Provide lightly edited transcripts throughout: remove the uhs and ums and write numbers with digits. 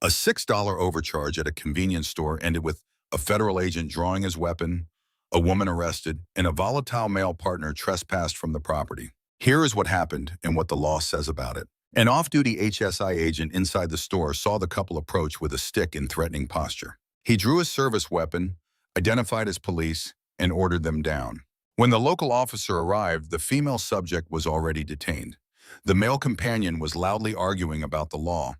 A $6 overcharge at a convenience store ended with a federal agent drawing his weapon, a woman arrested, and a volatile male partner trespassed from the property. Here is what happened and what the law says about it. An off-duty HSI agent inside the store saw the couple approach with a stick in threatening posture. He drew his service weapon, identified as police, and ordered them down. When the local officer arrived, the female subject was already detained. The male companion was loudly arguing about the law.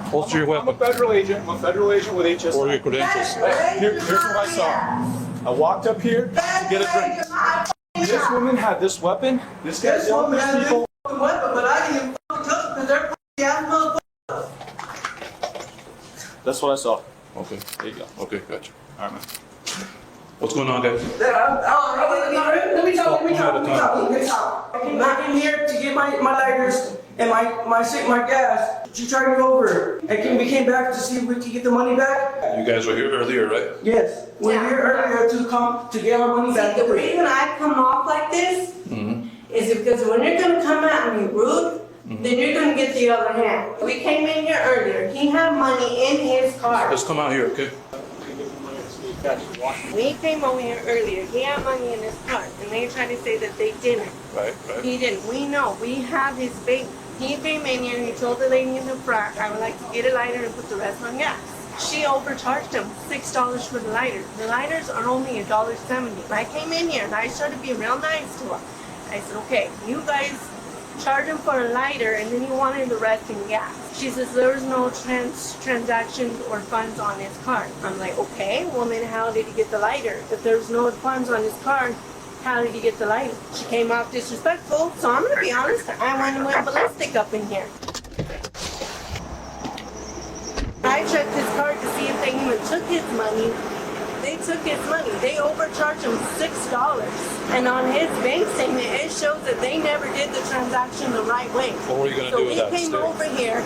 Holster your weapon. I'm a federal agent. I'm a federal agent with HSI. Or your credentials. Here's what I saw. I walked up here to get a drink. This woman had this weapon. This guy's yelling at people. Weapon, but I didn't even fucking touch because they're ass motherfuckers. That's what I saw. Okay. There you go. Okay, gotcha. All right, man. What's going on, guys? Let me talk. I came back in here to get my lighters and my gas. She tried me over. We came back to see if we could get the money back. You guys were here earlier, right? Yes. We're here earlier to come to get our money back. See, the reason I come off like this is because when you're gonna come at me rude, then you're gonna get the other hand. We came in here earlier. He had money in his car. Let's come out here, okay? We came over here earlier. He had money in his car, and they tried to say that they didn't. Right. He didn't. We know. We have his baby. He came in here and he told the lady in the front, I would like to get a lighter and put the rest on gas. She overcharged him $6 for the lighter. The lighters are only $1.70. I came in here and I started being real nice to him. I said, okay, you guys charge him for a lighter and then he wanted the rest in gas. She says there was no transactions or funds on his card. I'm like, okay, well then how did he get the lighter? If there's no funds on his card, how did he get the lighter? She came off disrespectful, so I'm gonna be honest, I went ballistic up in here. I checked his card to see if they even took his money. They took his money. They overcharged him $6. And on his bank statement, it shows that they never did the transaction the right way. What were you gonna do with that So he came over here,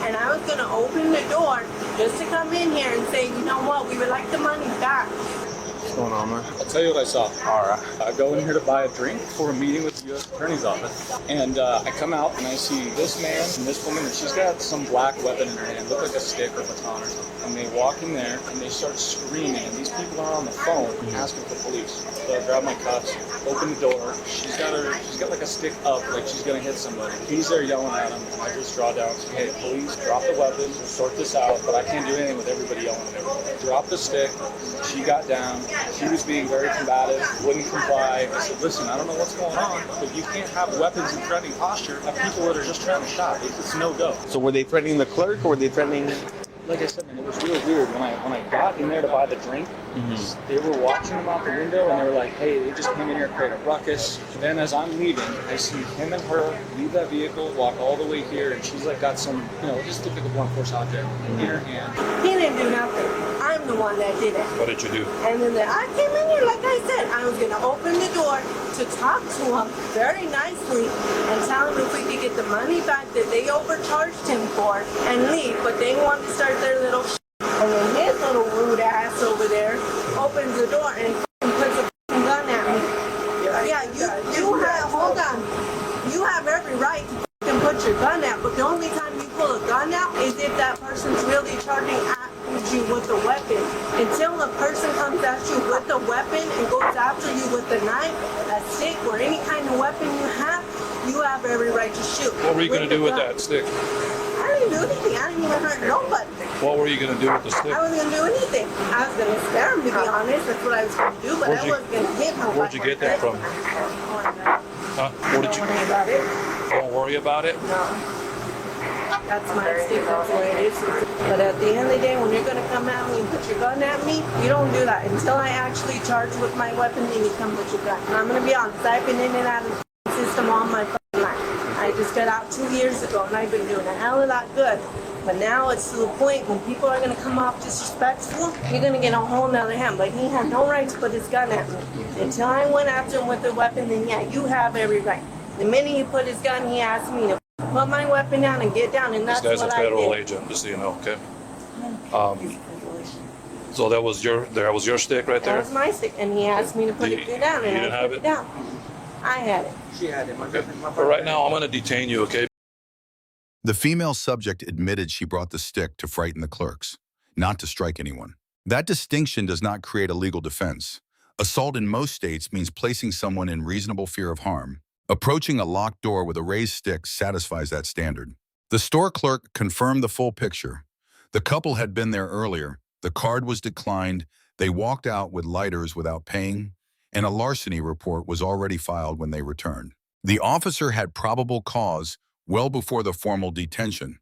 and I was gonna open the door just to come in here and say, you know what, we would like the money back. What's going on, man? I'll tell you what I saw. All right. I go in here to buy a drink for a meeting with the U.S. Attorney's Office. And I come out and I see this man and this woman, and she's got some black weapon in her hand, look like a stick or baton or something. And they walk in there and they start screaming. And these people are on the phone asking for police. So I grab my cuffs, open the door. She's got like a stick up, like she's gonna hit somebody. He's there yelling at him. And I just draw down, say, hey, please drop the weapon, sort this out. But I can't do anything with everybody yelling at everybody. Drop the stick. She got down. She was being very combative, wouldn't comply. I said, listen, I don't know what's going on, but you can't have weapons in threatening posture of people that are just trying to shop. It's no go. So were they threatening the clerk or were they threatening? Like I said, man, it was real weird. When I got in there to buy the drink, they were watching them out the window and they were like, hey, they just came in here to create a ruckus. Then as I'm leaving, I see him and her leave that vehicle, walk all the way here, and she's like got some, just look like a blunt force object in her hand. He didn't do nothing. I'm the one that did it. What did you do? And then I came in here, like I said, I was gonna open the door to talk to him very nicely and tell him if we could get the money back that they overcharged him for and leave, but they wanted to start their little shit. And then his little rude ass over there opens the door and puts a gun at me. Yeah, you have, hold on. You have every right to put your gun out, but the only time you pull a gun out is if that person's really charging at you with a weapon. Until the person comes at you with a weapon and goes after you with a knife, a stick, or any kind of weapon you have every right to shoot. What were you gonna do with that stick? I didn't do anything. I didn't even hurt nobody. What were you gonna do with the stick? I wasn't gonna do anything. I was gonna spare him, to be honest. That's what I was gonna do, but I wasn't gonna hit nobody. Where'd you get that from? Huh? What did you? Don't worry about it. Don't worry about it? No. That's my stick, that's the way it is. But at the end of the day, when you're gonna come at me and put your gun at me, you don't do that. Until I actually charge with my weapon, then you come with your gun. And I'm gonna be honest, I've been in and out of the system all my fucking life. I just got out 2 years ago and I've been doing a hell of a lot good. But now it's to the point when people are gonna come off disrespectful, you're gonna get a whole nother hand. But he had no right to put his gun at me. Until I went after him with the weapon, then yeah, you have every right. The minute he put his gun, he asked me to put my weapon down and get down, and that's what I did. This guy's a federal agent, just so you know, okay? So that was your stick right there? That was my stick, and he asked me to put it down, and I put it down. I had it. She had it. But right now, I'm gonna detain you, okay? The female subject admitted she brought the stick to frighten the clerks, not to strike anyone. That distinction does not create a legal defense. Assault in most states means placing someone in reasonable fear of harm. Approaching a locked door with a raised stick satisfies that standard. The store clerk confirmed the full picture. The couple had been there earlier. The card was declined. They walked out with lighters without paying, and a larceny report was already filed when they returned. The officer had probable cause well before the formal detention.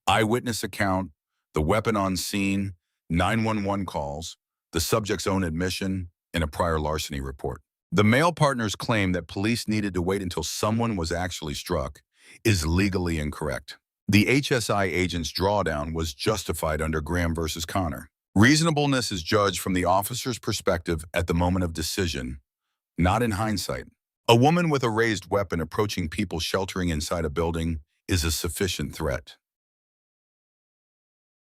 Eyewitness account, the weapon on scene, 911 calls, the subject's own admission, and a prior larceny report. The male partner's claim that police needed to wait until someone was actually struck is legally incorrect. The HSI agent's drawdown was justified under Graham versus Connor. Reasonableness is judged from the officer's perspective at the moment of decision, not in hindsight. A woman with a raised weapon approaching people sheltering inside a building is a sufficient threat.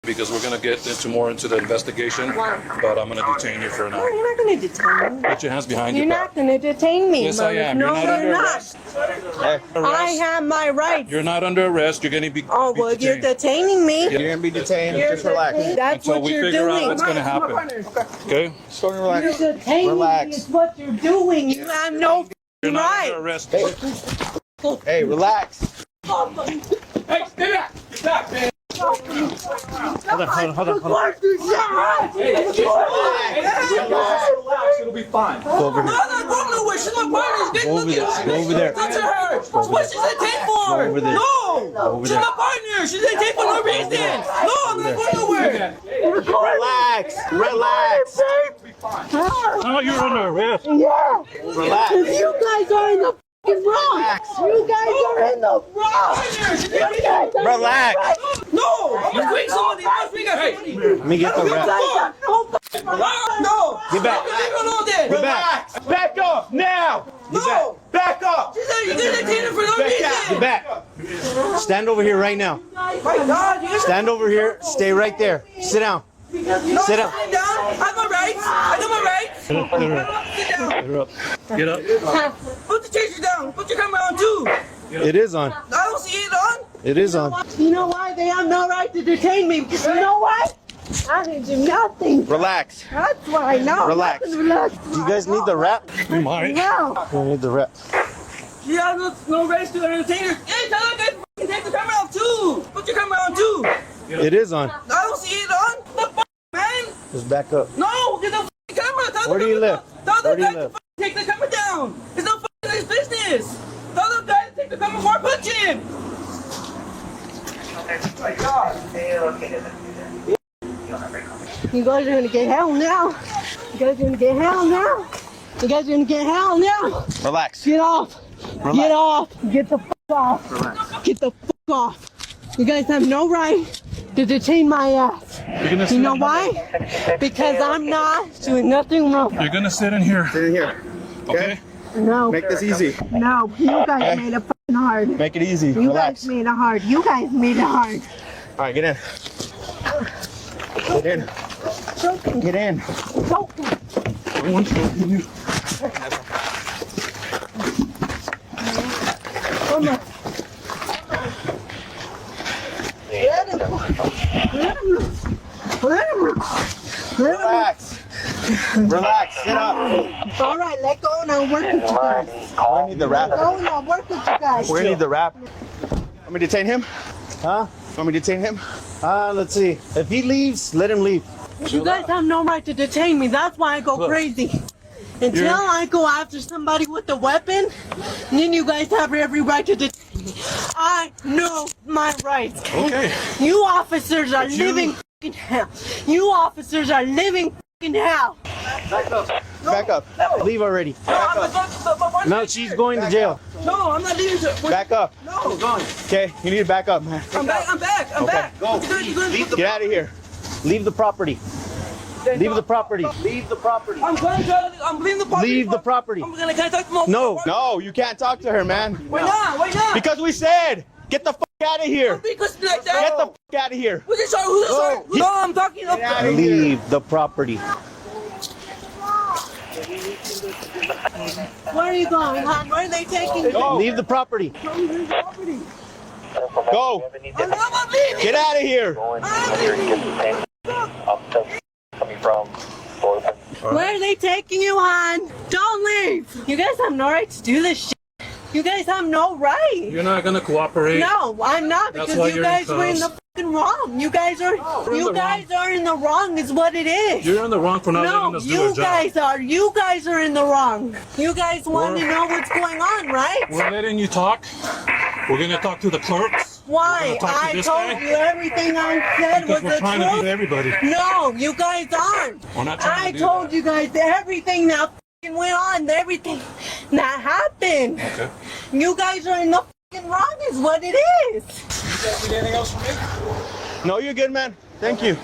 Because we're gonna get into the investigation, but I'm gonna detain you for an No, hour. you're not going to detain me. Put your hands behind You're your not back. going to detain me. Yes, I am. No, You're not under you're arrest. not. I Arrest. have my rights. You're not under arrest. You're gonna be. Oh, be well, you're detained detaining me. You're gonna be detained. You're Just relax. detaining- That's until what we you're figure out doing. what's gonna happen. Okay. Just go and relax. You're detaining Relax. me is what you're doing. You have no You're not right. under arrest. Hey, relax. Hey, stay back! Get back, man! Hold on. Relax, it'll be fine. No, I'm not going nowhere. She's my partner. Go over there. Touch her. What's she detained for? over there. No. She's my partner. She's detained for no reason. No, I'm not going nowhere. Relax. Relax. Oh, you're under arrest. Relax. You guys are in the fucking wrong. You guys are in the wrong. Relax. No, I'm gonna bring somebody. I'm gonna bring somebody. Let me get the You rep. guys have no fucking right. No. Get back. Leave her alone then. Get back. Back up now. No. Back up. She said you're detained for no reason. Get back. Stand over here right now. My God, you guys Stand over here. Stay right there. Sit down. no, Sit down. Sit down. I have my rights. I know my rights. Sit down. You're up. Get up. Put the chaser down. Put your camera on too. It is on. I don't see it on. It is on. You know why they have no right to detain me? Because you know what? I didn't do nothing. Relax. That's what I know. Relax. Relax. Do you guys need the rep? You might. No. You need the rep. She has no rights to entertain her. Hey, tell that guy to fucking take the camera off too. Put your camera on too. It is on. I don't see it on. The fuck, man. Just back up. No, get the fucking camera. Tell Where the do you camera- live? Tell the Where do you guy to live? fucking take the camera down. It's no fucking his business. Tell the guy to take the camera before I punch him. My God. You guys are gonna get hell now. You guys are gonna get hell now. You guys are gonna get hell now. Relax. Get off. Relax. Get off. Get the fuck off. Relax. Get the fuck off. You guys have no right to detain my ass. You know why? Because I'm not doing nothing wrong. You're gonna sit in here. Sit in here. Okay. No. Make this easy. No. You guys made it fucking hard. Make it easy. You Relax. guys made it hard. You guys made it hard. All right, get in. Get in. Get in. Don't. I want you. Come on. Let him. Let him. Let him. Let him. Relax. Relax. Get up. All right, let go and I'll work with you guys. We're gonna need the wrap. Go and I'll work with you guys. We're gonna need the wrap. Want me to detain him? Huh? Want me to detain him? Let's see. If he leaves, let him leave. You guys have no right to detain me. That's why I go crazy. Until I go after somebody with a weapon, then you guys have every right to detain me. I know my rights. Okay. You officers are living fucking hell. You officers are living fucking hell. Back up. Leave already. No, she's going to jail. No, I'm not leaving. Back up. No. Okay, you need to back up, man. I'm back. I'm back. I'm back. Go. Get out of here. Leave the property. Leave the property. Leave the property. I'm going to. I'm leaving the property. Leave the property. I'm gonna. Can I talk to my? No, you can't talk to her, man. Why not? Why not? Because we said, get the fuck out of here. Because like that. Get the fuck out of here. Who's this? Who's this? Go. No, I'm talking about. Leave the property. Where are you going, hon? Where are they taking you? Leave the property. Go. Get out of here. Where are they taking you on? Don't leave. You guys have no right to do this shit. You guys have no right. You're not gonna cooperate. No, I'm not, That's because why you you're in guys were in the cuffs. fucking wrong. You guys are in the wrong is what it is. You're in the wrong for not letting No, us do our you job. guys are. You guys are in the wrong. You guys want to know what's going on, right? We're letting you talk. We're gonna talk to the clerks. Why? We're gonna talk to I this told guy. you everything I said Because was we're the trying to truth. be everybody. No, you guys aren't. We're not trying I to do told that. you guys everything that fucking went on, everything that happened. Okay. You guys are in the fucking wrong is what it is. Anything else from me? No, you're good, man. Thank you.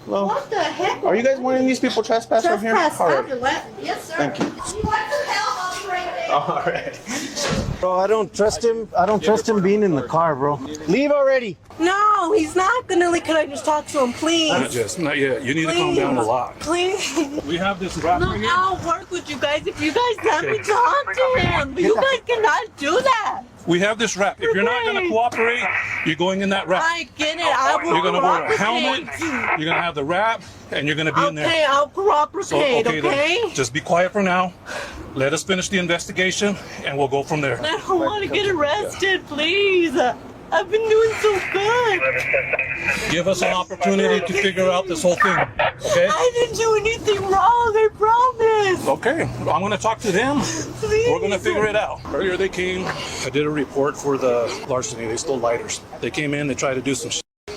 Hello. What the heck? Are you guys wanting these people trespass from here? Trespass. All right. Yes, sir. Thank you. You want some help? I'll be right there. All right. Bro, I don't trust him. I don't trust him being in the car, bro. Leave already. No, he's not gonna leave. Can I just talk to him, please? Not yet. You need to calm down a lot. Please. We have this rap No, right here. I'll work with you guys if you guys let me talk to him. But you guys cannot do that. We have this wrap. If you're not gonna Okay. cooperate, you're going in that wrap. I get it. I will You're gonna wear a cooperate. helmet. You're gonna have the wrap, and you're gonna be in there. Okay, I'll cooperate, So, okay? then, just be quiet for now. Let us finish the investigation, and we'll go from there. I don't want to get arrested, please. I've been doing so good. Give us an opportunity to figure out this whole thing, okay? I didn't do anything wrong, I promise. Okay, I'm gonna talk to them. Please. We're gonna figure it out. Earlier they came, I did a report for the larceny. They stole lighters. They came in, they tried to do some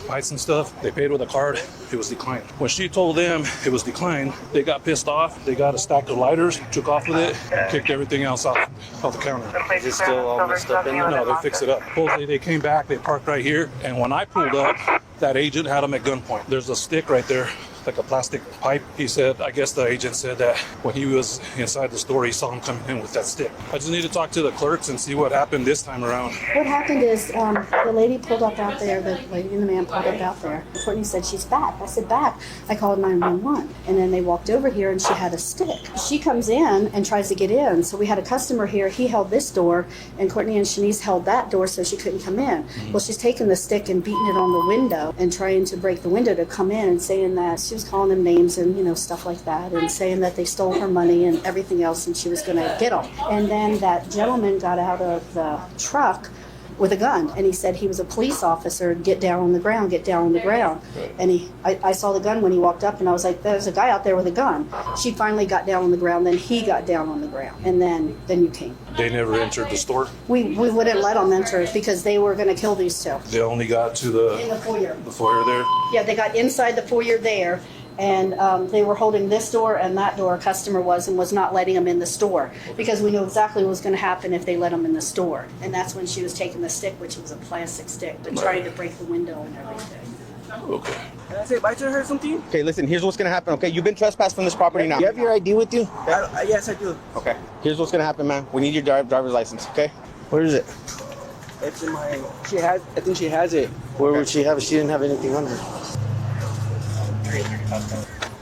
fights and stuff. They paid with a card. It was declined. When she told them it was declined, they got pissed off. They got a stack of lighters, took off with it, and kicked everything else off the counter. Is it still all messed up in there? No, they fixed it up. Supposedly they came back, they parked right here, and when I pulled up, that agent had them at gunpoint. There's a stick right there, like a plastic pipe. He said, I guess the agent said that when he was inside the store, he saw him coming in with that stick. I just need to talk to the clerks and see what happened this time around. What happened is the lady pulled up out there, the lady and the man pulled up out there. Courtney said, she's back. I said, back. I called 911. And then they walked over here and she had a stick. She comes in and tries to get in. So we had a customer here. He held this door and Courtney and Shanice held that door so she couldn't come in. Well, she's taking the stick and beating it on the window and trying to break the window to come in and saying that she was calling them names and, you know, stuff like that and saying that they stole her money and everything else and she was going to get them. And then that gentleman got out of the truck with a gun and he said he was a police officer. Get down on the ground, get down on the ground. And I saw the gun when he walked up and I was like, there's a guy out there with a gun. She finally got down on the ground, then he got down on the ground and then you came. They never entered the store. We wouldn't let them enter because they were going to kill these two. They only got to In the foyer. the foyer there. Yeah, they got inside the foyer there, and they were holding this door and that door. A customer was and was not letting them in the store because we knew exactly what was going to happen if they let them in the store. And that's when she was taking the stick, which was a plastic stick, but trying to break the window and everything. Okay. Can I say bye to her or something? Okay, listen, here's what's gonna happen, okay? You've been trespassed from this property now. You have your ID with you? Yes, I do. Okay. Here's what's gonna happen, man. We need your driver's license, okay? Where is it? It's in my. I think she has it. Where would she have it? She didn't have anything on her.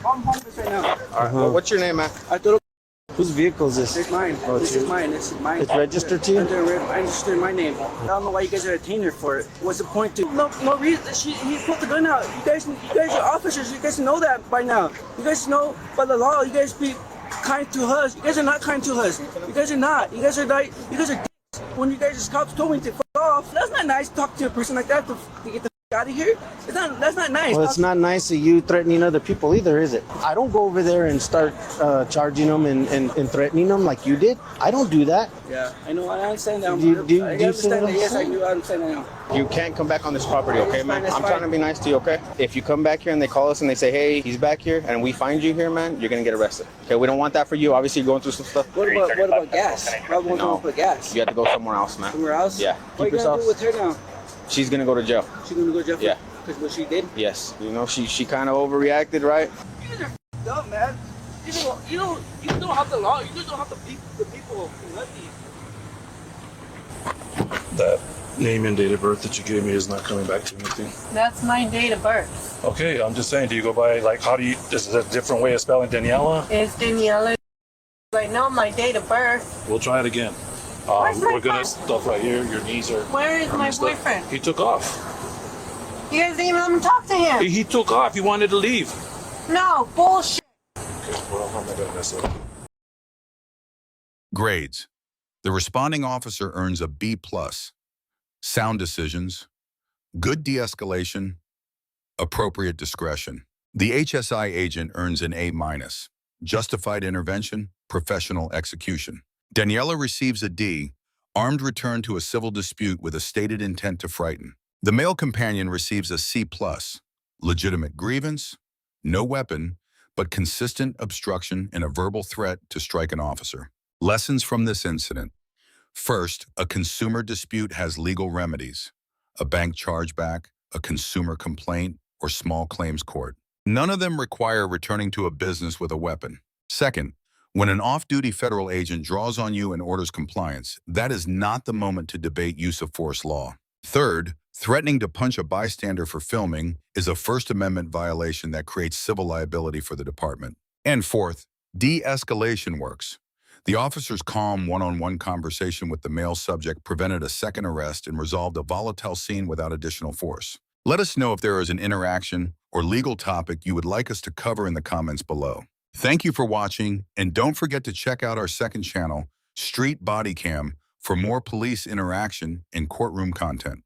I'm homeless right now. All right, well, what's your name, man? I thought Whose vehicle is this? it's mine. Oh, This it's is mine. This is mine. It's registered to you? I registered my name. I don't know why you guys are detaining her for it. What's the point to? No reason. He put the gun out. You guys are officers. You guys know that by now. You guys know by the law. You guys be kind to us. You guys are not kind to us. You guys are not. You guys are like. You guys are dicks. When you guys just cops told me to fuck off. That's not nice. To talk to a person like that to get the out of here. That's not nice. Well, it's not nice of you threatening other people either, is it? I don't go over there and start charging them and threatening them like you did. I don't do that. Yeah, I know. I understand that. Do you I understand understand what that. I'm Yes, I saying? do. I understand that now. You can't come back on this property, okay, man? That's I'm fine. trying to be nice to you, okay? If you come back here and they call us and they say, hey, he's back here, and we find you here, man, you're gonna get arrested. Okay, we don't want that for you. Obviously, you're going through some stuff. What about gas? Why won't No. you put gas? You have to go somewhere else, man. Somewhere else? Yeah. What Keep you gonna yourself. do with her now? She's gonna go to jail. She gonna go to jail? Yeah. Because what she did? Yes. You know, she kind of overreacted, right? You guys are dumb, man. You don't have the law. You just don't have the people nothing. That name and date of birth that you gave me is not coming back to anything. That's my date of birth. Okay, I'm just saying, do you go by, like, this is a different way of spelling Daniela? It's Daniela. I know my date of birth. We'll try it again. Where's my We're gonna boyfriend? stuff right here. Your knees are. Where is my boyfriend? He took off. You guys didn't even let me talk to him. He took off. He wanted to leave. No, bullshit. Okay, well, how am I gonna mess up? Grades. The responding officer earns a B+. Sound decisions, good de-escalation, appropriate discretion. The HSI agent earns an A-. Justified intervention, professional execution. Daniela receives a D, armed return to a civil dispute with a stated intent to frighten. The male companion receives a C+, legitimate grievance, no weapon, but consistent obstruction and a verbal threat to strike an officer. Lessons from this incident. First, a consumer dispute has legal remedies, a bank chargeback, a consumer complaint, or small claims court. None of them require returning to a business with a weapon. Second, when an off-duty federal agent draws on you and orders compliance, that is not the moment to debate use of force law. Third, threatening to punch a bystander for filming is a First Amendment violation that creates civil liability for the department. And fourth, de-escalation works. The officer's calm one-on-one conversation with the male subject prevented a second arrest and resolved a volatile scene without additional force. Let us know if there is an interaction or legal topic you would like us to cover in the comments below. Thank you for watching, and don't forget to check out our second channel, Street Bodycam, for more police interaction and courtroom content.